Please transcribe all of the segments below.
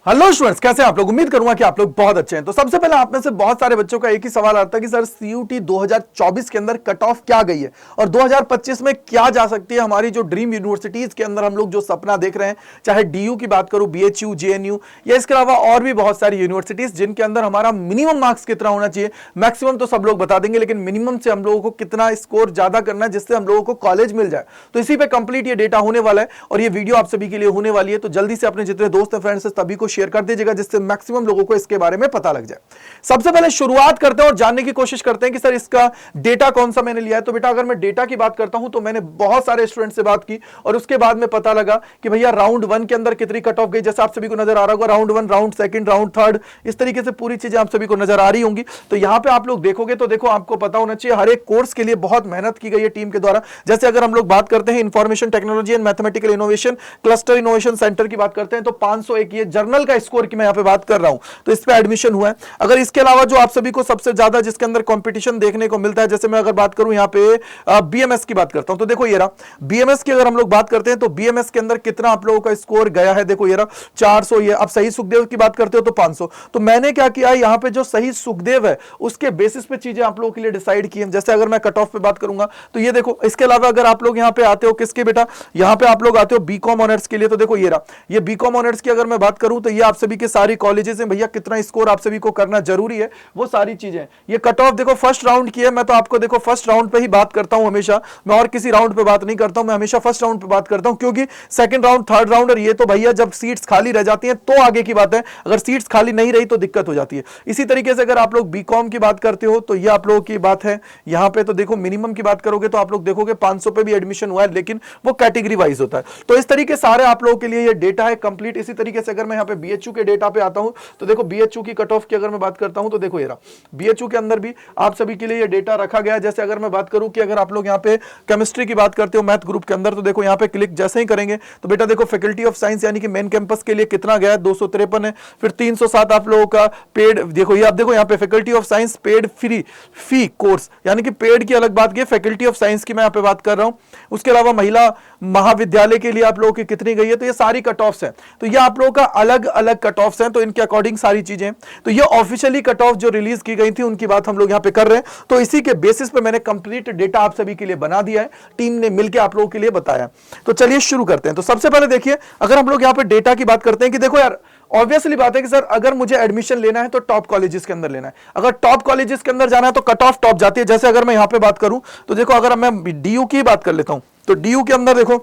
Hello students, कैसे हैं आप लोग। उम्मीद करूंगा कि आप लोग बहुत अच्छे हैं। तो सबसे पहले आप में से बहुत सारे बच्चों का एक ही सवाल आता है कि सर सीयूटी 2024 के अंदर कट ऑफ क्या गई है और 2025 में क्या जा सकती है हमारी जो ड्रीम यूनिवर्सिटीज के अंदर हम लोग जो सपना देख रहे हैं, चाहे डीयू की बात करूं, बीएचयू, जेएनयू या इसके अलावा और भी बहुत सारी यूनिवर्सिटीज जिनके अंदर हमारा मिनिमम मार्क्स कितना होना चाहिए। मैक्सिमम तो सब लोग बता देंगे, लेकिन मिनिमम से हम लोगों को कितना स्कोर ज्यादा करना है जिससे हम लोगों को कॉलेज मिल जाए। तो इसी पे कंप्लीट ये डेटा होने वाला है और ये वीडियो आप सभी के लिए होने वाली है। तो जल्दी से अपने जितने दोस्त हैं, फ्रेंड्स, सभी को शेयर कर दीजिएगा जिससे मैक्सिमम लोगों को इसके बारे में पता लग जाए। सबसे पहले शुरुआत करते हैं और जानने की कोशिश करते हैं कि सर इसका डेटा कौन सा मैंने लिया है। तो बेटा अगर मैं डेटा की बात करता हूं तो मैंने बहुत सारे स्टूडेंट से बात की और उसके बाद में पता लगा कि भैया राउंड 1 के अंदर कितनी कट ऑफ गई। जैसे आप सभी को नजर आ रहा होगा, राउंड 1, राउंड 2, राउंड 3, इस तरीके से पूरी चीजें आप सभी को नजर आ रही होंगी। तो यहां पे आप लोग देखोगे तो देखो, आपको पता होना चाहिए हर एक कोर्स के लिए बहुत मेहनत की गई है टीम के द्वारा। जैसे अगर हम लोग बात करते हैं information technology and mathematical innovation cluster innovation centre की बात करते हैं तो 501 ये जर्नल का स्कोर की मैं यहां पे बात कर रहा हूं, तो इस पे एडमिशन हुआ है। अगर इसके अलावा जो आप सभी को सबसे ज्यादा जिसके अंदर कंपटीशन देखने को मिलता है, जैसे मैं अगर बात करूं यहां पे बीएमएस की बात करता हूं तो देखो ये रहा बीएमएस की। अगर हम लोग बात करते हैं तो बीएमएस के अंदर कितना आप लोगों का स्कोर गया है, देखो ये रहा 400। ये अब सही सुखदेव की बात करते हो तो 500। तो मैंने क्या किया, यहां पे जो सही सुखदेव है उसके बेसिस पे चीजें आप लोगों के लिए डिसाइड की है। जैसे अगर मैं कट ऑफ पे बात करूंगा तो ये देखो, इसके अलावा अगर आप लोग यहां पे आते हो किसके बेटा, यहां पे आप लोग आते हो बीकॉम ऑनर्स के लिए, तो देखो ये रहा ये बीकॉम ऑनर्स की अगर मैं बात करूं तो ये आप सभी के सारी कॉलेजेस हैं भैया, कितना स्कोर आप सभी को करना जरूरी है वो सारी चीजें। ये कट ऑफ देखो फर्स्ट राउंड की है, मैं तो आपको देखो फर्स्ट राउंड पे ही बात करता हूं हमेशा, मैं और किसी राउंड पे बात नहीं करता हूं, मैं हमेशा फर्स्ट राउंड पे बात करता हूं क्योंकि सेकंड राउंड, थर्ड राउंड और ये तो भैया जब सीट्स खाली रह जाती हैं तो आगे की बात है, अगर सीट्स खाली नहीं रही तो दिक्कत हो जाती है। इसी तरीके से अगर आप लोग बीकॉम की बात करते हो तो ये आप लोगों की बात है। यहां पे तो देखो मिनिमम की बात करोगे तो आप लोग देखोगे 500 पे भी एडमिशन हुआ है, लेकिन वो कैटेगरी वाइज होता है। तो इस तरीके सारे आप लोगों के लिए ये डेटा है कंप्लीट। इसी तरीके से अगर मैं यहां पे बीएचयू के डेटा पे आता हूं तो देखो बीएचयू की कट ऑफ की अगर मैं बात करता हूं तो देखो ये रहा बीएचयू के अंदर भी आप सभी के लिए ये डेटा रखा गया है। जैसे अगर मैं बात करूं कि अगर आप लोग यहां पे केमिस्ट्री की बात करते हो मैथ ग्रुप के अंदर तो देखो यहां पे क्लिक जैसे ही करेंगे तो बेटा देखो फैकल्टी ऑफ साइंस यानी कि मेन कैंपस के लिए कितना गया है, 253 है। फिर 307 आप लोगों का पेड, देखो ये आप देखो यहां पे faculty of science paid free fee course, यानी कि पेड की अलग बात की, फैकल्टी ऑफ साइंस की मैं यहां पे बात कर रहा हूं। उसके अलावा महिला महाविद्यालय के लिए आप लोगों की कितनी गई है, तो ये सारी कट ऑफ्स हैं। तो ये आप लोगों का अलग अलग कट ऑफ्स हैं, तो इनके अकॉर्डिंग सारी चीजें। तो ये ऑफिशियली कट ऑफ जो रिलीज की गई थी उनकी बात हम लोग यहां पे कर रहे हैं। तो इसी के बेसिस पे मैंने कंप्लीट डेटा आप सभी के लिए बना दिया है, टीम ने मिलकर आप लोगों के लिए बताया। तो चलिए शुरू करते हैं। तो सबसे पहले देखिए, अगर हम लोग यहां पे डेटा की बात करते हैं कि देखो यार, ऑब्वियसली बात है कि सर अगर मुझे एडमिशन लेना है तो टॉप कॉलेजेस के अंदर लेना है। अगर टॉप कॉलेजेस के अंदर जाना है तो कट ऑफ टॉप जाती है। जैसे अगर मैं यहां पे बात करूं तो देखो, अगर मैं डीयू की बात कर लेता हूं तो डीयू के अंदर देखो,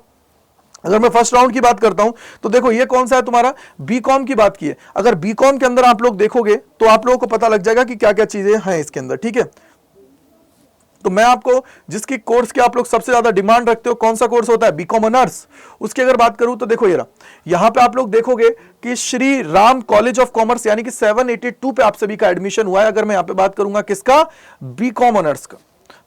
अगर मैं फर्स्ट राउंड की बात करता हूं तो देखो ये कौन सा है तुम्हारा, बीकॉम की बात की है। अगर बीकॉम के अंदर आप लोग देखोगे तो आप लोगों को पता लग जाएगा कि क्या क्या चीजें हैं इसके अंदर, ठीक है। तो मैं आपको जिसकी कोर्स के आप लोग सबसे ज्यादा डिमांड रखते हो, कौन सा कोर्स होता है, बीकॉम ऑनर्स, उसकी अगर बात करूं तो देखो ये रहा, यहां पे आप लोग देखोगे कि Shri Ram college of commerce यानी कि 782 पे आप सभी का एडमिशन हुआ है। अगर मैं यहां पे बात करूंगा किसका, बीकॉम ऑनर्स का,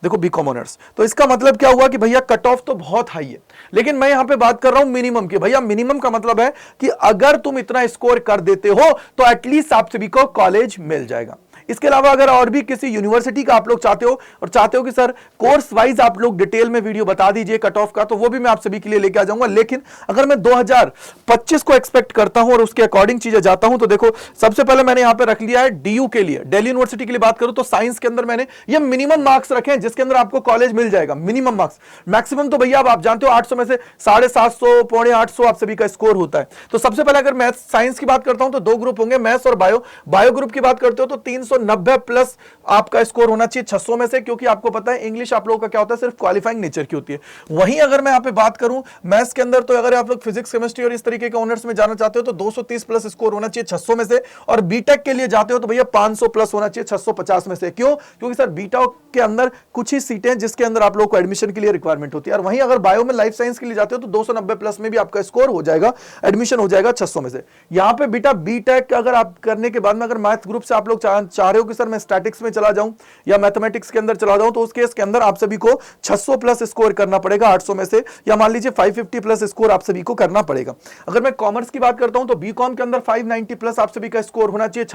देखो बीकॉम ऑनर्स। तो इसका मतलब क्या हुआ कि भैया कट ऑफ तो बहुत हाई है, लेकिन मैं यहां पे बात कर रहा हूं मिनिमम की। भैया मिनिमम का मतलब है कि अगर तुम इतना स्कोर कर देते हो तो एटलीस्ट आप सभी को कॉलेज मिल जाएगा। इसके अलावा अगर और भी किसी यूनिवर्सिटी का आप लोग चाहते हो और चाहते हो कि सर कोर्स वाइज आप लोग डिटेल में वीडियो बता दीजिए कट ऑफ का, तो वो भी मैं आप सभी के लिए लेके आ जाऊंगा। लेकिन अगर मैं 2025 को एक्सपेक्ट करता हूं और उसके अकॉर्डिंग चीजें जाता हूं तो देखो, सबसे पहले मैंने यहां पे रख लिया है डीयू के लिए, दिल्ली यूनिवर्सिटी के लिए बात करूं तो साइंस के अंदर मैंने ये मिनिमम मार्क्स रखे हैं जिसके अंदर आपको कॉलेज मिल जाएगा। मिनिमम मार्क्स, मैक्सिमम तो भैया आप जानते हो 800 में से 750, पौने 800 आप सभी का स्कोर होता है। तो सबसे पहले अगर मैथ्स साइंस की बात करता हूं तो दो ग्रुप होंगे, मैथ्स और बायो। बायो ग्रुप की बात करते हो तो 390 प्लस आपका स्कोर होना चाहिए 600 में से, क्योंकि आपको पता है इंग्लिश आप लोगों का क्या होता है, सिर्फ क्वालिफाइंग नेचर की होती है। वहीं अगर मैं यहां पे बात करूं मैथ्स के अंदर, तो अगर आप लोग फिजिक्स केमिस्ट्री और इस तरीके के ऑनर्स में जाना चाहते हो तो 230 प्लस स्कोर होना चाहिए 600 में से, और बीटेक के लिए जाते हो तो भैया 500 प्लस होना चाहिए 650 में से। क्यों? क्योंकि सर बीटेक के अंदर कुछ ही सीटें जिसके अंदर आप लोगों को एडमिशन के लिए रिक्वायरमेंट होती है। और वहीं अगर बायो में लाइफ साइंस के लिए जाते हो तो 290 प्लस में भी आपका स्कोर हो जाएगा, एडमिशन हो जाएगा 600 में से। यहां पे बेटा बीटेक अगर आप करने के बाद में अगर मैथ ग्रुप से आप लोग चाह रहे हो कि सर मैं स्टैटिक्स में चला जाऊं या मैथमेटिक्स के अंदर चला जाऊं, तो उस केस के अंदर आप सभी को 600 प्लस स्कोर करना पड़ेगा 800 में से, या मान लीजिए 550 प्लस स्कोर आप सभी को करना पड़ेगा। अगर मैं कॉमर्स की बात करता हूं तो बीकॉम के अंदर 590 प्लस आप सभी का स्कोर होना चाहिए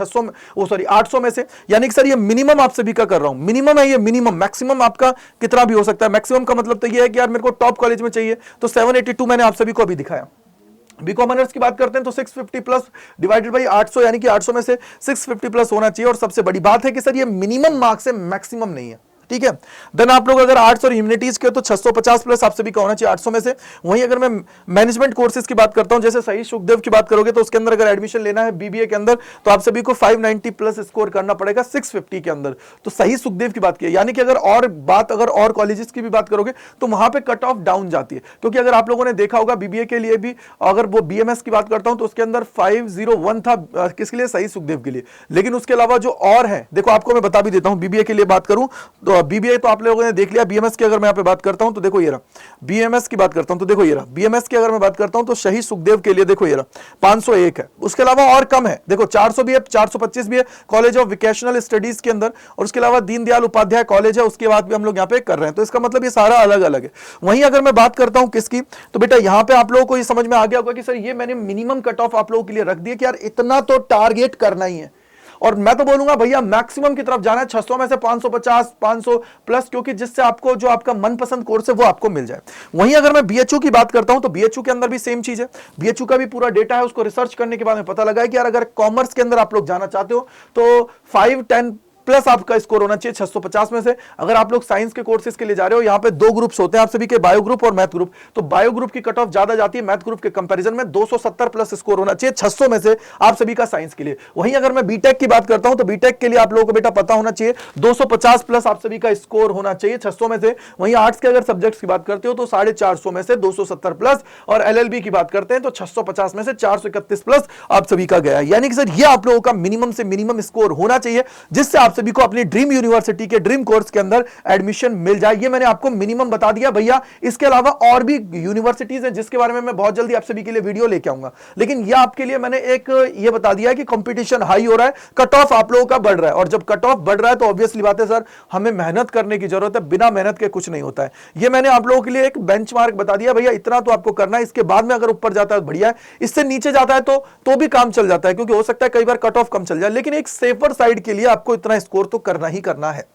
800 में से। यानी कि सर ये मिनिमम आप सभी का कर रहा हूं, मिनिमम है ये, मिनिमम। मैक्सिमम आपका कितना भी हो सकता है। मैक्सिमम का मतलब तो ये है कि यार मेरे को टॉप कॉलेज में चाहिए, तो 782 मैंने आप सभी को अभी दिखाया। बी कॉमर्स की बात करते हैं तो 650 प्लस डिवाइडेड बाई 800, यानी कि 800 में से 650 प्लस होना चाहिए। और सबसे बड़ी बात है कि सर ये मिनिमम मार्क्स है, मैक्सिमम नहीं है, ठीक है। देन आप लोग अगर आर्ट्स और ह्यूमैनिटीज के तो 650 प्लस आप सभी का होना चाहिए 800 में से। वहीं अगर मैं मैनेजमेंट कोर्सेज की बात करता हूं, जैसे सही सुखदेव की बात करोगे तो उसके अंदर अगर एडमिशन लेना है बीबीए के अंदर तो आप सभी को 590 प्लस स्कोर करना पड़ेगा 650 के अंदर। तो सही सुखदेव की बात की, यानी कि अगर और कॉलेजेस की भी बात करोगे तो वहां पे कट ऑफ डाउन जाती है। क्योंकि अगर आप लोगों ने देखा होगा बीबीए के लिए भी, अगर वो बीएमएस की बात करता हूं तो उसके अंदर 501 था किसके लिए, सही सुखदेव के लिए। लेकिन उसके अलावा जो और है, देखो आपको मैं बता भी देता हूं, बीबीए के लिए बात करूं तो बीबीए तो आप लोगों ने देख लिया। बीएमएस की अगर मैं यहां पे बात करता हूं तो देखो ये रहा, बीएमएस की बात करता हूं तो देखो ये रहा, बीएमएस की अगर मैं बात करता हूं तो शहीद सुखदेव के लिए देखो ये रहा 501 है। उसके अलावा और कम है, देखो 400 भी है, 425 भी है कॉलेज ऑफ वोकेशनल स्टडीज के अंदर, और उसके अलावा दीनदयाल उपाध्याय कॉलेज है, उसके बाद भी हम लोग यहां पे कर रहे हैं। तो इसका मतलब ये सारा अलग अलग है। वहीं अगर मैं बात करता हूं किसकी, तो बेटा यहां पे आप लोगों को ये समझ में आ गया होगा कि सर ये मैंने मिनिमम कट ऑफ आप लोगों के लिए रख दिया कि यार इतना तो टारगेट करना ही है। और मैं तो बोलूंगा भैया मैक्सिमम की तरफ जाना है, 600 में से 550 500 प्लस, क्योंकि जिससे आपको जो आपका मनपसंद कोर्स है वो आपको मिल जाए। वहीं अगर मैं बीएचयू की बात करता हूं तो बीएचयू के अंदर भी सेम चीज है। बीएचयू का भी पूरा डेटा है, उसको रिसर्च करने के बाद में पता लगा है कि यार अगर कॉमर्स के अंदर आप लोग जाना चाहते हो तो 510 प्लस आपका स्कोर होना चाहिए 650 में से। अगर आप लोग साइंस के कोर्सेज के लिए जा रहे हो, यहां पे दो ग्रुप्स होते हैं आप सभी के, बायो ग्रुप और मैथ ग्रुप। तो बायो ग्रुप की कट ऑफ ज्यादा जाती है मैथ ग्रुप के कंपैरिजन में, 270 प्लस स्कोर होना चाहिए 600 में से आप सभी का साइंस के लिए। वहीं अगर मैं बीटेक की बात करता हूं तो बीटेक के लिए आप लोगों को बेटा पता होना चाहिए 250 प्लस आप सभी का स्कोर होना चाहिए 600 में से। वहीं आर्ट्स के अगर सब्जेक्ट्स की बात करते हो तो 450 में से 270 प्लस, और एलएलबी की बात करते हैं तो 650 में से 431 प्लस आप सभी का गया। यानी कि सर ये आप लोगों का मिनिमम से मिनिमम स्कोर होना चाहिए जिससे आप सभी को अपनी ड्रीम यूनिवर्सिटी के ड्रीम कोर्स के अंदर एडमिशन मिल जाए। ये मैंने आपको मिनिमम बता दिया भैया। इसके अलावा और भी यूनिवर्सिटीज हैं जिसके बारे में मैं बहुत जल्दी आप सभी के लिए वीडियो लेके आऊंगा, लेकिन ये आपके लिए मैंने एक ये बता दिया है कि कंपटीशन हाई हो रहा है, कट ऑफ आप लोगों का बढ़ रहा है। और जब कट ऑफ बढ़ रहा है तो ऑब्वियसली बात है सर हमें मेहनत करने की जरूरत है, बिना मेहनत के कुछ नहीं होता है। ये मैंने आप लोगों के लिए एक बेंचमार्क बता दिया भैया, इतना तो आपको करना है। इसके बाद में अगर ऊपर जाता है तो बढ़िया है, इससे नीचे जाता है तो भी काम चल जाता है, क्योंकि हो सकता है कई बार कट ऑफ कम चल जाए, लेकिन एक सेफर साइड के लिए आपको इतना स्कोर तो करना ही करना है।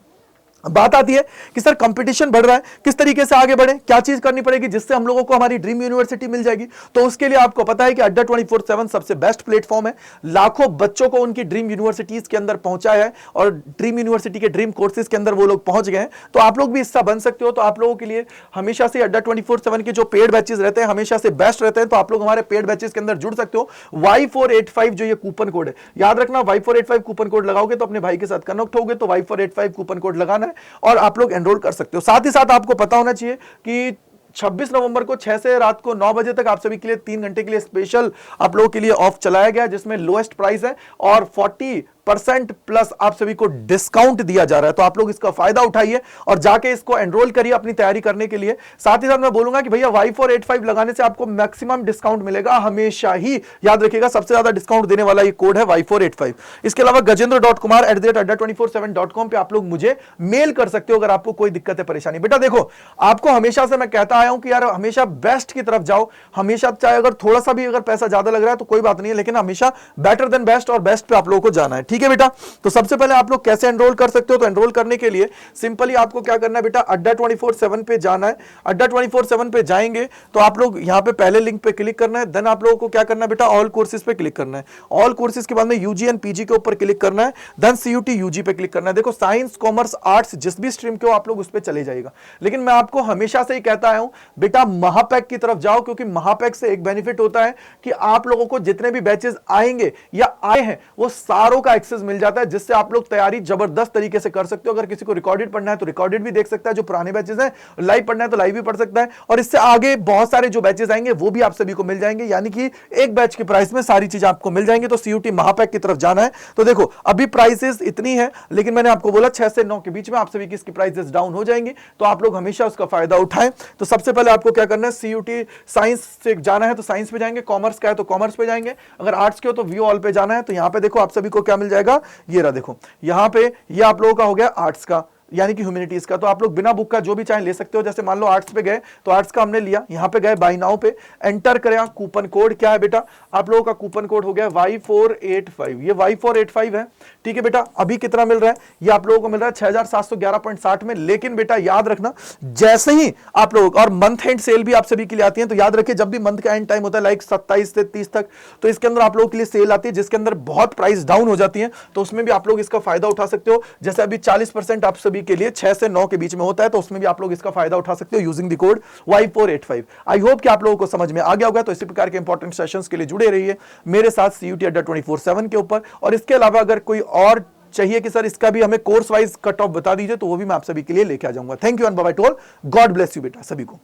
बात आती है कि सर कंपटीशन बढ़ रहा है, किस तरीके से आगे बढ़े, क्या चीज करनी पड़ेगी जिससे हम लोगों को हमारी ड्रीम यूनिवर्सिटी मिल जाएगी। तो उसके लिए आपको पता है कि अड्डा 24/7 सबसे बेस्ट प्लेटफॉर्म है। लाखों बच्चों को उनकी ड्रीम यूनिवर्सिटीज के अंदर पहुंचाया है और ड्रीम यूनिवर्सिटी के ड्रीम कोर्सेज के अंदर वो लोग पहुंच गए हैं। तो आप लोग भी हिस्सा बन सकते हो। तो आप लोगों के लिए हमेशा से अड्डा 24/7 के जो पेड बैचेस रहते हैं हमेशा से बेस्ट रहते हैं। तो आप लोग हमारे पेड बैचेस के अंदर जुड़ सकते हो। Y485 जो ये कूपन कोड है, याद रखना Y485 कूपन कोड लगाओगे तो अपने भाई के साथ कनेक्ट होगे तो Y485 कूपन कोड लगाना है और आप लोग एनरोल कर सकते हो। साथ ही साथ आपको पता होना चाहिए कि 26 नवंबर को 6 से रात को 9 बजे तक आप सभी के लिए 3 घंटे के लिए स्पेशल आप लोगों के लिए ऑफ चलाया गया, जिसमें लोएस्ट प्राइस है और 40% प्लस आप सभी को डिस्काउंट दिया जा रहा है। तो आप लोग इसका फायदा उठाइए और जाके इसको एनरोल करिए अपनी तैयारी करने के लिए। साथ ही साथ मैं बोलूंगा कि भैया Y485 लगाने से आपको मैक्सिमम डिस्काउंट मिलेगा, हमेशा ही याद रखिएगा। सबसे ज्यादा डिस्काउंट देने वाला ये कोड है Y485। इसके अलावा gajendra.kumar@adda247.com पे आप लोग मुझे मेल कर सकते हो अगर आपको कोई दिक्कत है, परेशानी। बेटा देखो, आपको हमेशा से मैं कहता आया हूं कि यार हमेशा बेस्ट की तरफ जाओ, हमेशा, चाहे अगर थोड़ा सा भी अगर पैसा ज्यादा लग रहा है तो कोई बात नहीं है, लेकिन हमेशा बेटर देन बेस्ट और बेस्ट पे आप लोगों को जाना है। ठीक है बेटा, तो सबसे पहले आप लोग कैसे एनरोल कर सकते हो? तो एनरोल करने के लिए सिंपली आपको क्या करना है बेटा, अड्डा 24/7 पे जाना है। अड्डा 24/7 पे जाएंगे तो आप लोग यहां पे पहले लिंक पे क्लिक करना है। देन आप लोगों को क्या करना है बेटा, ऑल कोर्सेज पे क्लिक करना है। ऑल कोर्सेज के बाद में यूजी एंड पीजी के ऊपर क्लिक करना है। देन सीयूटी यूजी पे क्लिक करना है। देखो, साइंस, कॉमर्स, आर्ट्स जिस भी स्ट्रीम के हो आप लोग उस पे चले जाएगा, लेकिन मैं आपको हमेशा से ही कहता आया हूं बेटा महापैक की तरफ जाओ, क्योंकि महापैक से एक बेनिफिट होता है कि आप लोगों को जितने भी बैचेस आएंगे या आए हैं वो सारों का एक्सेस मिल जाता है, जिससे आप लोग तैयारी जबरदस्त तरीके से कर सकते हो। अगर किसी को रिकॉर्डेड पढ़ना है तो रिकॉर्डेड भी देख सकता है, जो पुराने बैचेस हैं, लाइव पढ़ना है तो लाइव भी पढ़ सकता है, और इससे आगे बहुत सारे जो बैचेस आएंगे वो भी आप सभी को मिल जाएंगे, यानी कि एक बैच के प्राइस में सारी चीजें आपको मिल जाएंगी। तो सीयूटी महापैक की तरफ जाना है। तो देखो, अभी प्राइसेस इतनी है, लेकिन मैंने आपको बोला 6 से 9 के बीच में आप सभी की इसकी प्राइसेस डाउन हो जाएंगी, तो आप लोग हमेशा उसका फायदा उठाएं। तो सबसे पहले आपको क्या करना है, सीयूटी साइंस से जाना है तो साइंस पे जाएंगे, कॉमर्स का है तो कॉमर्स पे जाएंगे, अगर आर्ट्स के हो तो व्यू ऑल पे जाना है। तो यहां पे देखो आप सभी को क्या मिल जाएगा, ये रहा, देखो यहां पे ये आप लोगों का हो गया आर्ट्स का, यानी कि ह्यूमैनिटीज का। तो आप लोग बिना बुक का जो भी चाहे ले सकते हो। जैसे मान लो आर्ट्स पे गए तो आर्ट्स का हमने लिया, यहां पे गए बाय नाउ पे एंटर करें, कूपन कोड क्या है बेटा, आप लोगों का कूपन कोड हो गया Y485, ये Y485 है, ठीक है बेटा। अभी कितना मिल रहा है, ये आप लोगों को मिल रहा है 6711.60 में। लेकिन बेटा याद रखना, जैसे ही आप लोग, और मंथ एंड सेल भी आप सभी के लिए आती है, तो याद रखिए जब भी मंथ का एंड टाइम होता है लाइक 27 से 30 तक, तो इसके अंदर आप लोगों के लिए सेल आती है जिसके अंदर बहुत प्राइस डाउन हो जाती है, तो उसमें भी आप लोग इसका फायदा उठा सकते हो। जैसे अभी 40% आप सभी के लिए 6 से 9 के बीच में होता है, तो उसमें भी आप लोग इसका फायदा उठा सकते हो using the code Y485। I hope कि आप लोगों को समझ में आ गया होगा। तो इसी प्रकार के इंपॉर्टेंट सेशंस के लिए जुड़े रहिए मेरे साथ CUT अड्डा 24/7 के ऊपर। और इसके अलावा अगर कोई और चाहिए कि सर इसका भी हमें कोर्स वाइज कट ऑफ बता दीजिए, तो वो भी मैं आप सभी के लिए लेके आ जाऊंगा। Thank you and bye bye to all, God bless you बेटा सभी को।